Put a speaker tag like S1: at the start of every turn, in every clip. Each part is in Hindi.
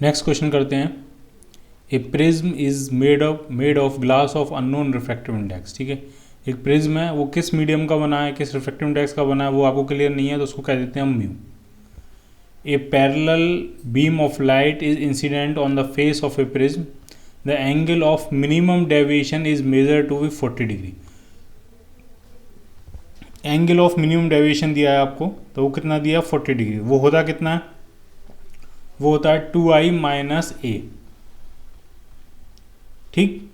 S1: नेक्स्ट क्वेश्चन करते हैं। A prism is made of glass of unknown refractive index. ठीक है, एक प्रिज्म है, वो किस मीडियम का बना है, किस रिफ्रैक्टिव इंडेक्स का बना है, वो आपको क्लियर नहीं है, तो उसको कह देते हैं हम mu. A parallel beam of light is incident on the face of a prism, the angle of minimum deviation is measured to be 40 degree. Angle of minimum deviation दिया है आपको, तो वो कितना दिया, 40 डिग्री। वो होता कितना है, वो होता है 2i माइनस ए। ठीक,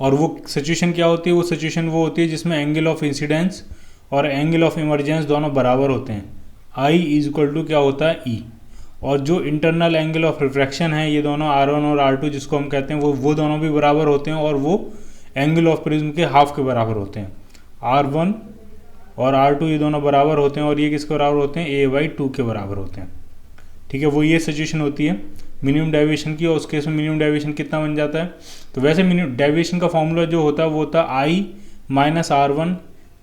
S1: और वो सिचुएशन क्या होती है, वो सिचुएशन वो होती है जिसमें एंगल ऑफ इंसिडेंस और एंगल ऑफ इमरजेंस दोनों बराबर होते हैं। i इज इक्वल टू क्या होता है, e। और जो इंटरनल एंगल ऑफ रिफ्रैक्शन है, ये दोनों r1 और r2 जिसको हम कहते हैं, वो दोनों भी बराबर होते हैं, और वो एंगल ऑफ प्रिज्म के हाफ के बराबर होते हैं। r1 और r2 ये दोनों बराबर होते हैं, और ये किसके बराबर होते हैं, a/2 के बराबर होते हैं। ठीक है, वो ये सिचुएशन होती है मिनिमम डेविएशन की, और उस केस में मिनिमम डेविएशन कितना बन जाता है। तो वैसे मिनिमम डेविएशन का फॉर्मूला जो होता है वो होता है i minus r1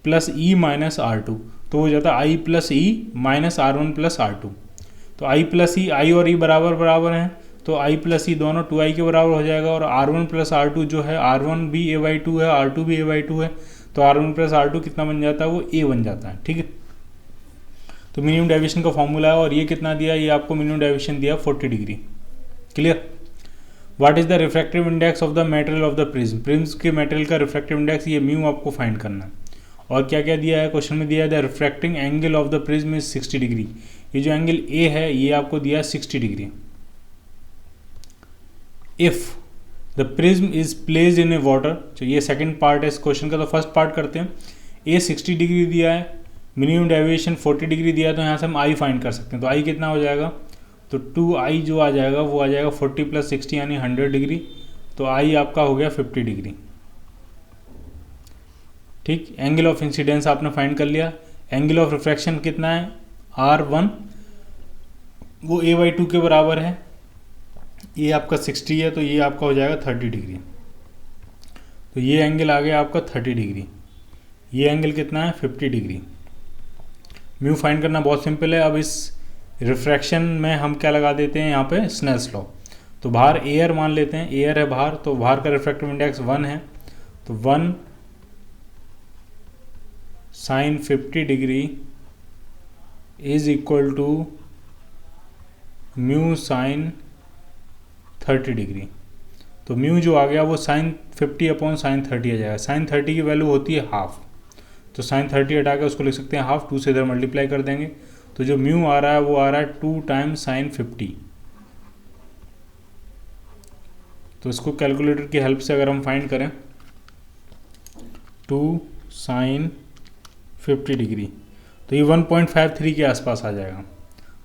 S1: plus e minus r2, तो हो जाता है i plus e minus r1 plus r2। तो i प्लस ई, i और e बराबर बराबर हैं, तो i प्लस ई दोनों 2i के बराबर हो जाएगा, और r1 प्लस r2 जो है, r1 भी a/2 है, r2 भी a/2 है, तो r1 प्लस r2 कितना बन जाता है, वो a बन जाता है। ठीक है, तो मिनिमम डेविएशन का फॉर्मूला है, और ये कितना दिया, ये आपको मिनिमम डेविएशन दिया 40 degree. Clear. What is the refractive index of the material of the prism. Prism के मटेरियल का रिफ्रैक्टिव इंडेक्स, ये म्यू आपको फाइंड करना है। और क्या क्या दिया है क्वेश्चन में, दिया है the refracting angle of the prism is 60 degree. ये जो एंगल ए है, ये आपको दिया 60 degree. If the prism is placed in A water, तो ये सेकंड पार्ट है इस क्वेश्चन का, तो फर्स्ट पार्ट करते हैं। ए 60 डिग्री दिया है, मिनिमम डेविएशन 40 डिग्री दिया है, तो यहाँ से हम आई फाइंड कर सकते हैं। तो आई कितना हो जाएगा, तो 2i जो आ जाएगा वो आ जाएगा 40 प्लस 60 यानी 100 डिग्री, तो i आपका हो गया 50 डिग्री। ठीक, एंगल ऑफ इंसिडेंस आपने फाइंड कर लिया। एंगल ऑफ रिफ्रैक्शन कितना है, r1, वो a/2 के बराबर है, ये आपका 60 है, तो ये आपका हो जाएगा 30 डिग्री। तो ये एंगल आ गया आपका 30 डिग्री, ये एंगल कितना है, 50 डिग्री। म्यू फाइंड करना बहुत सिंपल है। अब इस रिफ्रैक्शन में हम क्या लगा देते हैं यहाँ पे, स्नेल्स लॉ। तो बाहर एयर मान लेते हैं, एयर है बाहर, तो बाहर का रिफ्रैक्टिव इंडेक्स 1 है, तो 1 sine 50 degree is equal to mu sine 30 degree. तो म्यू जो आ गया वो साइन 50 अपॉन साइन 30 आ जाएगा। साइन 30 की वैल्यू होती है हाफ, तो साइन 30 हटा के उसको लिख सकते हैं हाफ, 2 से इधर मल्टीप्लाई कर देंगे, तो जो म्यू आ रहा है वो आ रहा है 2 टाइम्स साइन 50। तो इसको कैलकुलेटर की हेल्प से अगर हम फाइंड करें, 2 साइन 50 डिग्री, तो ये 1.53 के आसपास आ जाएगा।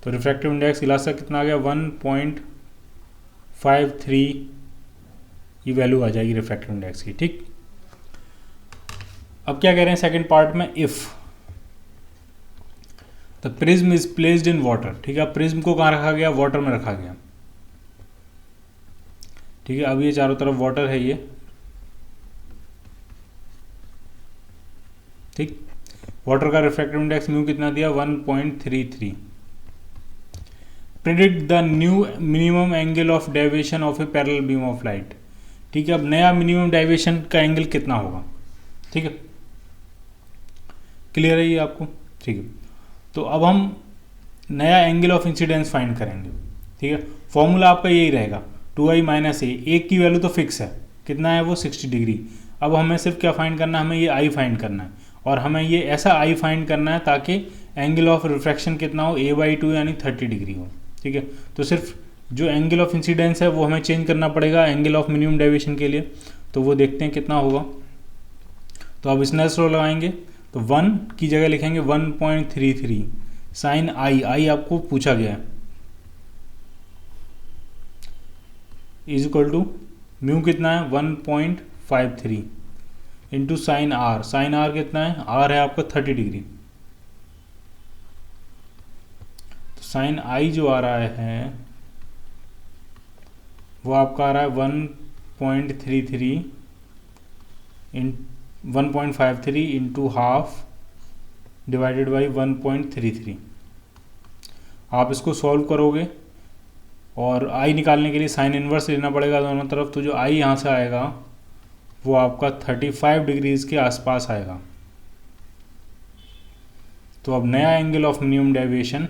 S1: तो रिफ्रैक्टिव इंडेक्स ग्लास का कितना आ गया, 1.53 ये वैल्यू आ जाएगी रिफ्रैक्टिव इंडेक्स की। ठीक, अब क्या कह रहे हैं सेकंड पार्ट में, if the prism is placed in water. ठीक है, प्रिज्म को कहाँ रखा गया, वाटर में रखा गया। ठीक है, अब ये चारों तरफ वाटर है ये। ठीक, वाटर का रिफ्रैक्टिव इंडेक्स म्यू कितना दिया, 1.33। Predict the new minimum angle of deviation of A parallel beam of light. ठीक है, अब नया मिनिमम डेविएशन का एंगल कितना होगा। ठीक है, क्लियर है ये आपको। ठीक है, तो अब हम नया एंगल ऑफ इंसिडेंस फाइंड करेंगे। ठीक है, फॉर्मूला आपका यही रहेगा, 2i माइनस ए। एक की वैल्यू तो फिक्स है, कितना है वो, 60 डिग्री। अब हमें सिर्फ क्या फाइंड करना है, हमें ये i फाइंड करना है, और हमें ये ऐसा i फाइंड करना है ताकि एंगल ऑफ रिफ्रैक्शन कितना हो, a/2 यानी 30 डिग्री हो। ठीक है, तो सिर्फ जो एंगल ऑफ इंसिडेंस है वो हमें चेंज करना पड़ेगा एंगल ऑफ मिनिमम डेविएशन के लिए, तो वो देखते हैं कितना होगा। तो अब स्नेल्स लॉ लगाएंगे, तो 1 की जगह लिखेंगे 1.33 साइन आई आपको पूछा गया है, इज इक्वल टू म्यू कितना है, 1.53 into sine r. Sine r कितना है, आर है आपका 30 डिग्री। तो साइन आई जो आ रहा है वो आपका आ रहा है 1.33 इन 1.53 इंटू हाफ डिवाइडेड बाई 1.33। आप इसको सॉल्व करोगे और आई निकालने के लिए साइन इन्वर्स लेना पड़ेगा दोनों तरफ, तो जो आई यहाँ से आएगा वो आपका 35 डिग्रीज़ के आसपास आएगा। तो अब नया angle of minimum deviation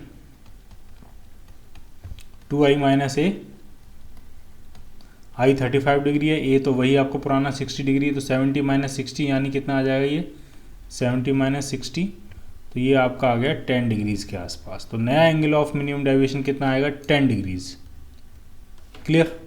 S1: 2i minus A, I 35 degree है, ए तो वही आपको पुराना 60 डिग्री है, तो 70 माइनस 60 यानी कितना आ जाएगा ये 70 माइनस 60, तो ये आपका आ गया 10 डिग्रीज़ के आसपास। तो नया एंगल ऑफ मिनिमम डेविएशन कितना आएगा 10 डिग्रीज़। क्लियर।